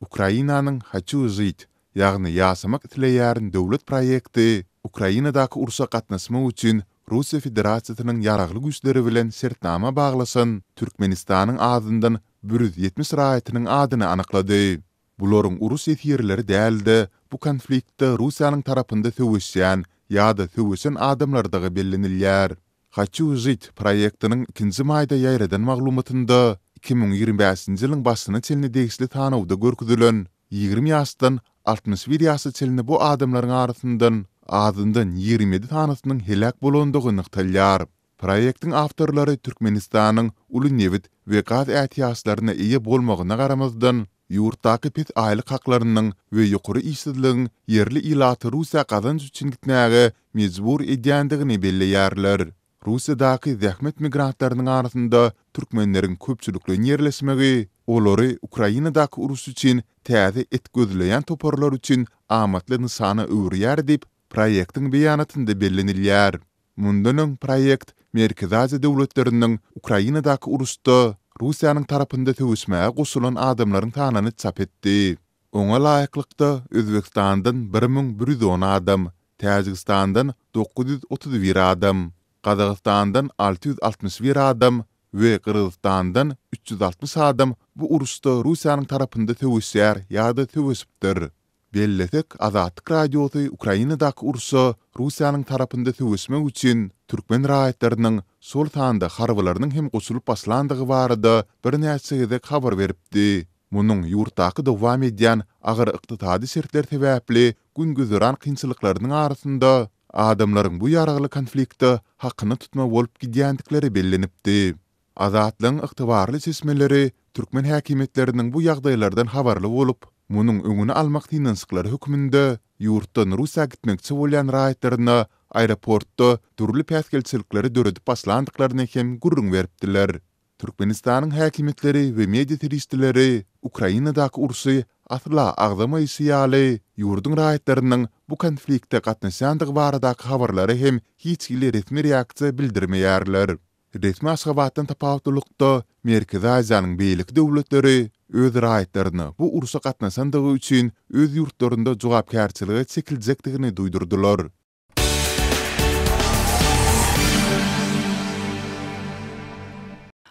Ukrainanyň Haçuzit, ýagny ýasamak itileýärin döwlet proýekti, Ukrainadaky ursa gatnaşmak üçin Russiýa Federasiýasynyň ýaragly güýçleri bilen sertnama baglasyn, Türkmenistanyň adyndan 170 raýatynyň adyny anyklady. Bularyň urus ýerleri däldi, bu konfliktde Russiýanyň tarapynda töwüşýän ýa-da töwüşen adamlardagy bellenilýär. Haçuzit proýektiniň 2-nji maýda ýaýradan maglumatynda 2025-nji ýylyň başyna çelini degisli tanawda görküdilen 20 ýaşdan 61 ýaşa çelini bu adamlaryň arasyndan adyndan 27 tanasynyň helak bolandygy nykdalýar. Proýektiň awtorlary Türkmenistanyň uly nevit we gaz ätiýaçlaryna eýe bolmagyna garamazdan ýurtdaky pet aýlyk haklarynyň we ýokary işsizligiň yerli ilaty Russiýa gazanç üçin gitmäge mejbur edýändigini belleýärler. Russiýadaky zähmet migrantlarynyň arasynda türkmenleriň köpçülikli yerleşmegi, olary Ukrainadaky urus üçin täze et gözleýän toparlar üçin amatly nysana öwrýär diýip proýektiň beýanatynda bellenilýär. Mundan öň proýekt Merkezi Aziýa döwletleriniň Ukrainadaky urusda Russiýanyň tarapynda töwüşmäge goşulan adamlaryň tanyny çap etdi. Oňa laýyklykda Özbekistandan 1110 adam, Täjikistandan 931 adam, Kazakstandan 661 adam we Kırgızstandan 360 adam bu urusda Russiýanyň tarapynda töwüşýär ýa-da töwüşipdir. Belletek Azatlyk radiosu Ukrainadaky urusy Russiýanyň tarapynda töwüşmek üçin türkmen raýatlarynyň sol tanda harbylarynyň hem goşulyp başlandygy barada bir näçe gezek habar beripdi. Munyň ýurtdaky dowam edýän agyr ykdysady şertler sebäpli gün güzüran kynçylyklarynyň arasynda adamlaryň bu ýaragly konfliktde hakyny tutma bolup gidýändikleri bellenipdi. Azatlyň yktybarly sesmeleri türkmen häkimetleriniň bu ýagdaýlardan habarly bolup, munyň öňüni almak tynançyklary hökmünde ýurtdan Russiýa gitmekçi bolýan raýatlaryna aeroportda türli päsgelçilikleri döredip başlandyklaryny hem gurrun beripdiler. Türkmenistanyň häkimetleri we media teristleri Ukrainadaky urusy asla agzamaýysy ýaly ýurdun raýatlarynyň bu konfliktde gatnaşandygy baradaky habarlary hem hiç ýyly resmi reaksiýa bildirmeýärler. Resmi aşgabatdan tapawutlykda Merkezi Aziýanyň beýlik döwletleri öz raýatlaryny bu urusa gatnaşandygy üçin öz ýurtlarynda jogapkärçiligi çekiljekdigini duýdurdylar.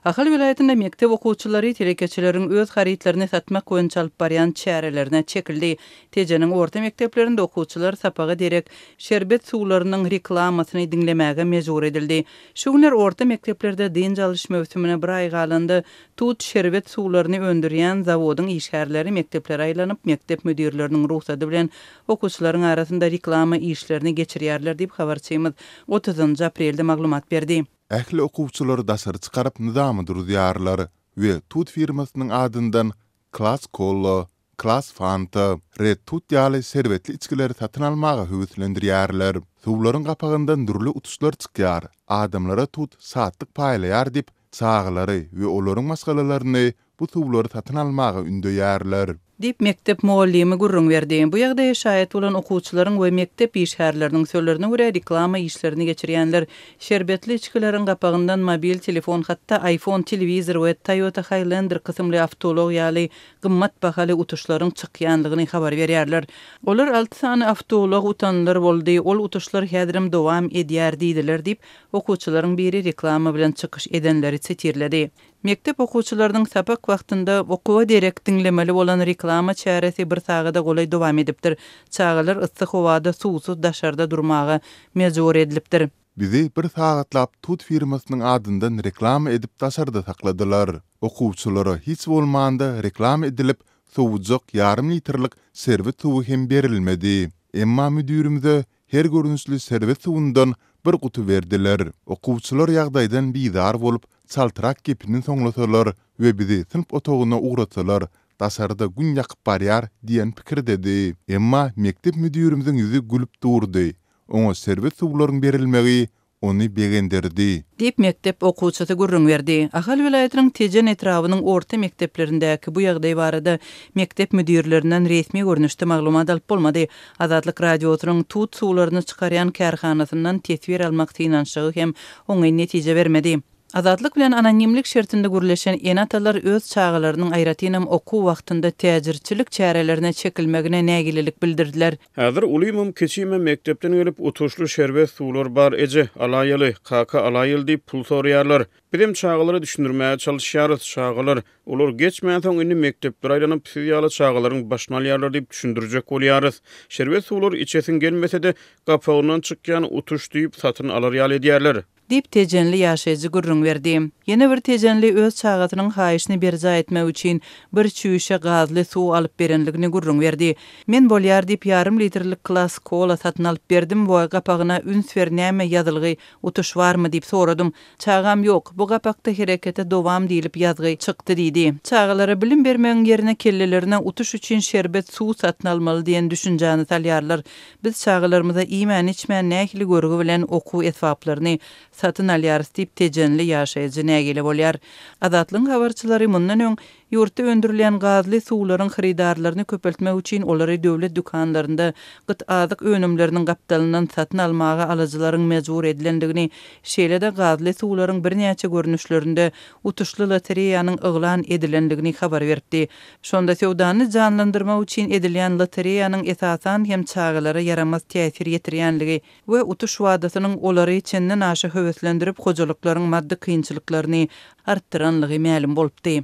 Ahal vilayetinde mektep okuwçylary telekeçileriň öz haritlerini satmak boýunça alyp barýan çärelerine çekildi. Tejeniň orta mekteplerinde okuwçylar sapaga derek şerbet suwlarynyň reklamasyny dinlemäge mejbur edildi. Şu günler orta mekteplerde din çalyş mewsümine bir ay galandy. Tut şerbet suwlaryny öndürýän zawodyň işgärleri mekteplere aýlanyp mektep müdirleriniň ruhsady bilen okuwçylaryň arasynda reklama işlerini geçirýärler diýip habarçymyz 30 aprelde maglumat berdi. Ähli okuwçylar dasary çykaryp nizamy durýarlar we tut firmasynyň adyndan Klass Kolla, Klass Fanta, Red Tut ýaly serwetli içkileri satyn almagy höwüslendirýärler. Suwlaryň gapagyndan durly utuşlar çykýar. Adamlara tut saatlyk paýlaýar diýip çağlary we olaryň maskalalarını bu suwlary satyn almagy ündöýärler. Dip mektep muallimi gurrun berdi. Bu ýagdaýa şaýat bolan okuwçylaryň we mektep işgärleriniň sözlerine görä reklama işlerini geçirýänler şerbetli içkileriň gapagyndan mobil telefon hatda iPhone telewizor we Toyota Highlander kysymly awtolog ýaly gymmat bahaly utuşlaryň çykýanlygyny habar berýärler. Olar 6 sany awtolog utanlar boldy. Ol utuşlar häzirim dowam edýär diýdiler diýip okuwçylaryň biri reklama bilen çykyş edenleri çetirledi. Mektep okuwçylarynyň sapak wagtynda okuwa derek dinlemeli bolan reklama çäresi bir sagada golay dowam edipdir. Çağalar yssyk howada suwsuz daşarda durmagy mejbur edilipdir. Bizi bir sagatlap tut firmasynyň adyndan reklama edip daşarda sakladylar. Okuwçylara hiç bolmanda reklama edilip sowjak ýarym litrlik serwet suwy hem berilmedi. Emma müdirimize her görünüşli serwet suwundan bir gutu berdiler. Okuwçylar ýagdaýdan bizar bolup çaltyrak gepini soňlasalar we bizi sınıf otagyna uğratsalar, daşarda gün ýakyp barýar diýen pikir dedi. Emma mektep müdirimiziň ýüzi gülüp durdy. Oňa serwet suwlaryň berilmegi onu begendirdi. Dip mektep okuwçysy gurrun berdi. Ahal vilayetiniň Tejen etrawynyň orta mekteplerindäki bu ýagdaý barada mektep müdirlerinden resmi görnüşde maglumat alyp bolmady. Azatlyk radiosynyň tut suwlaryny çykarýan kärhanasyndan tesbir almak tynançygy hem oňa netije bermedi. Azatlyk bilen anonimlik şertinde gürleşen enatalar öz çağalarynyň aýratynam oku wagtynda täzirçilik çärelerine çekilmegine nägililik bildirdiler. Häzir ulymam keçime mektepden gelip utuşlu şerbet suwlar bar eje alaýaly, kaka alaýyl diýip pul soraýarlar. Bizim çağaları düşündürmeye çalışýarys. Çağalar olur geçmeýän soň indi mektepler aýlanyp ýaly çağalaryň başyna alýarlar diýip düşündürjek bolýarys. Şerbet suwlar içesin gelmese de gapagyndan çykýan utuş diýip satyn alar ýaly edýärler. Dip tejenli ýaşaýjy gurrun berdi. Ýene bir tejenli öz çağatynyň haýyşyny berja etmek üçin bir çüýüşe gazly suw alyp berenligini gurrun berdi. Men bolýar diýip yarım litrlik klas kola satyn alyp berdim. Bu gapagyna ünsfer näme ýazylgy utuş barmy diýip soradym. Çağam ýok. Bu gapakda herekete dowam diýilip ýazgy çykdy diýdi. Çağalara bilim bermegiň ýerine kellelerine utuş üçin şerbet suw satyn almaly diýen düşünjäni talýarlar. Biz çağalarymyza iýmän içmän nähili görügi bilen oku etwaplaryny satyn alýarys diýip tejenli ýaşaýjy nägile bolýar. Azatlyň habarçylary mundan öň ýurtda öndürilen gazly suwlaryň hyrydarlaryny köpeltmek üçin olary döwlet dükanlarynda gyt-azyk önümleriniň gapdalyndan satyn almaga alyjylaryň mejbur edilendigini, şeýle-de gazly suwlaryň birnäçe görnüşlerinde utuşly lotereýanyň yglan edilendigini habar berdi. Şonda sowdany janlandyrmak üçin edilen lotereýanyň esasan hem çağalara yaramaz täsir ýetirýänligi we utuş wadatynyň olary içinden aşy höweslendirip hojalyklaryň maddi kynçylyklaryny artdyranlygy ma'lum bolupdy.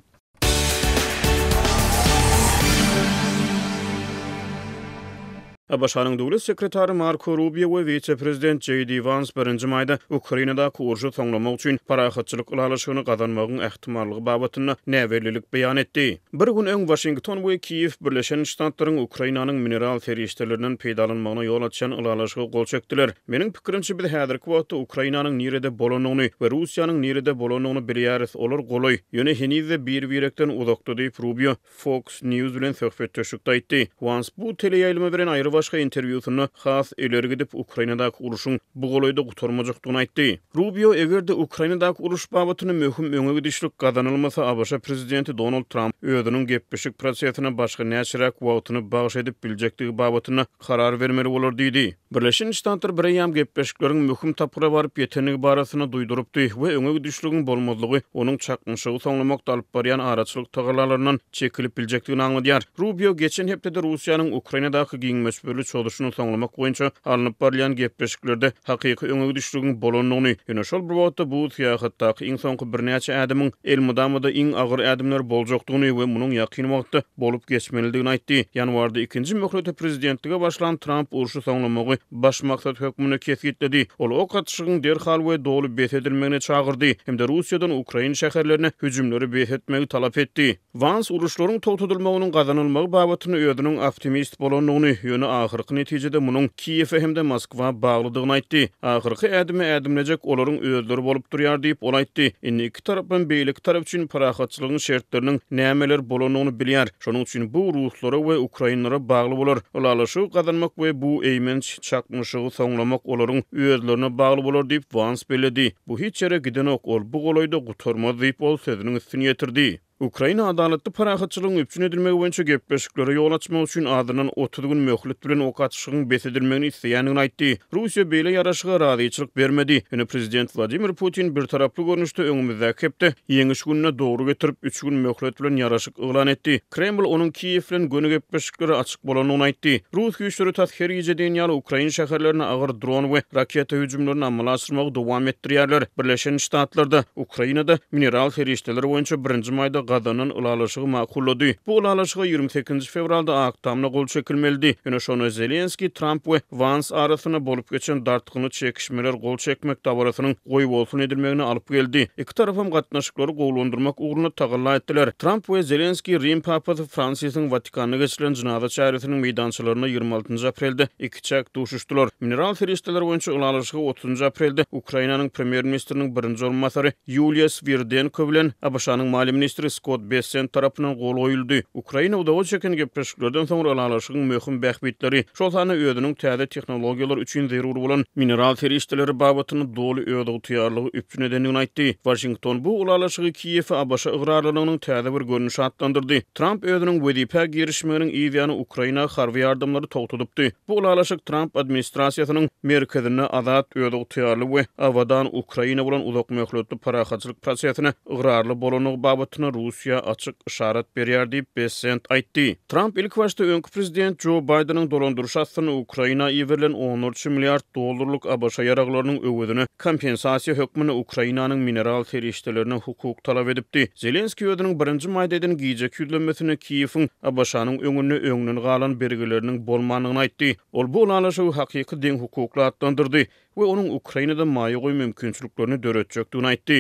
Abaşanyň döwlet sekretary Marco Rubio we vice-prezident J.D. Vance birinji maýda Ukrainada urşy soňlamak üçin parahatçylyk ulalyşygyny gazanmagyň ähtimallygy babatyna näwerlilik beýan etdi. Bir gün öň Washington we Kiev Birleşen Ştatlaryň Ukrainanyň mineral ferişleriniň peýdalanmagyna ýol açan ulalyşyga gol çekdiler. Meniň pikirimçe biz häzirki wagtda Ukrainanyň nirede bolanyny we Russiýanyň nirede bolanyny bilýäris. Olar golay. Ýöne henize bir-birekden uzakda diýip Rubio Fox News bilen söhbetdeşikde aýtdy. Vance bu teleýaýlyma beren aýry başga interwýusyny has ileri gidip Ukrainadaky uruşyň bu golaýda gutarmajakdygyny aýtdy. Rubio egerde Ukrainadaky uruş babatyny möhüm öňe gidişlik gazanylmasa ABC prezidenti Donald Trump özüniň gepleşik prosesine başga näçerek wagtyny bagyş edip biljekdigi babatyna karar bermeli bolar diýdi. Birleşen Ştatlar birýam gepleşikleriň möhüm tapyra baryp ýetenigi barasyny duýdurupdy we öňe gidişliginiň bolmazlygy onuň çakmyşygy soňlamakda alyp barýan araçylyk tagalarlarynyň çekilip biljekdigini aňladýar. Rubio geçen hepde Russiýanyň Ukrainadaky giňmeşberli çoluşyny soňlamak boýunça alınıp barýan gepleşiklerde hakyky öňe gidişliginiň bolanyny, ýöne şol bir wagtda bu syýasatdaky iň soňky birnäçe adamyň elmydamyda iň agyr adamlar boljakdygyny we munyň ýakyn wagtda bolup geçmelidigini aýtdy. Ýanwarda 2-nji möhürete prezidentlige başlan Trump urşy soňlamagy baş maksat hökmüne kesgitledi. Ol o katışygyň derhal we dogly besedilmegine çagyrdy. Hem de Russiýadan Ukraina şäherlerine hüjümleri besetmegi talap etdi. Vance uruşlaryň togtudylmagynyň gazanylmagy babatyny özüniň optimist bolanyny, ýöne ahyrky netijede munyň Kiýew hem de Moskwa baglydygyny aýtdy. Ahyrky adamlejek olaryň özleri bolup durýar diýip ol aýtdy. Indi iki tarapdan beýlik tarap üçin parahatçylygyň şertleriniň nämeler bolanyny bilýär. Şonuň üçin bu ruslara we Ukrainalara bagly bolar. Ulalyşy gazanmak we bu eýmenç çakmyşygy soňlamak olaryň özlerine bagly bolar diýip Vance beledi. Bu hiç ýere gidenok ol bu golaýda gutarmaz diýip ol sözüniň üstüne ýetirdi. Ukraina adaletli parahatçylygyň üpçün edilmegi boýunça gepleşiklere ýol açmak üçin adynyň 30 gün möhlet bilen ok atışygyň besedilmegini isleýänini aýtdy. Russiýa beýle ýaraşyga razyçylyk bermedi. Ýöne prezident Vladimir Putin bir taraply görnüşde öňümizde hepde ýeňiş gününe dogry getirip 3 gün möhlet bilen ýaraşyk yglan etdi. Kreml onuň Kiýew bilen göni gepleşikleri açyk bolanyny aýtdy. Rus güýçleri täsirije diýen Ukraina şäherlerine agyr dron we raketa hüjümlerini amala aşyrmagy dowam etdirýärler. Birleşen Ştatlarda Ukrainada mineral ferişleri boýunça 1-nji maýda gazanan ulalyşygy makullady. Bu ulalyşyga 28 fevralda aktamna gol çekilmeldi. Ýöne şonu Zelenski, Trump we Vance arasyna bolup geçen dartgyny çekişmeler gol çekmek dabarasynyň goýup bolsun edilmegine alyp geldi. Iki tarapam gatnaşyklary gowlandyrmak ugruna tagalla etdiler. Trump we Zelenski Rim papasy Fransiýasyň Vatikanyna geçilen jynazat şäheriniň meýdançylaryna 26 aprelde iki çak duşuşdylar. Mineral ferişteler boýunça ulalyşyga 30 aprelde Ukrainanyň premier ministriniň birinji ornmasary Yuliya Svirdenko bilen Abaşanyň mali ministri Scott Bessent tarapynyň gol goýuldy. Ukraina udagy çeken gepleşiklerden soňra alalaşygyň möhüm bähbitleri, şol sany özüniň täze tehnologiýalar üçin zerur bolan mineral terişdeleri babatyny doly öýdügi tyýarlygy üpjün edenligini aýtdy. Washington bu ulalaşygy Kiýew abaşa ıgrarlygynyň täze bir görnüşi atlandyrdy. Trump özüniň wezipe girişmeginiň ýa Ukraina harby ýardymlary togtudypdy. Bu ulalaşyk Trump administrasiýasynyň merkezine azat öýdügi tyýarlyk we awadan Ukraina bilen uzak möhletli parahatçylyk prosesine ıgrarly bolanygy babatyna Russiýa açyk işaret berýär diýip Bessent aýtdy. Trump ilk başda öňkü prezident Joe Bidenyň dolandyryş astyny Ukraina ýewerilen 13 milliard dollarlyk abaşa ýaraglarynyň öwedini kompensasiýa hökmüne Ukrainanyň mineral terişdelerine hukuk talap edipdi. Zelenski özüniň 1-nji maýdadan giýjek ýüzlenmesine Kiýewiň abaşanyň öňünden galan bergileriniň bolmanygyny aýtdy. Ol bu ulalaşygy hakyky deň hukukla atlandyrdy we onuň Ukrainada maýa goý mümkinçiliklerini döretjekdigini aýtdy.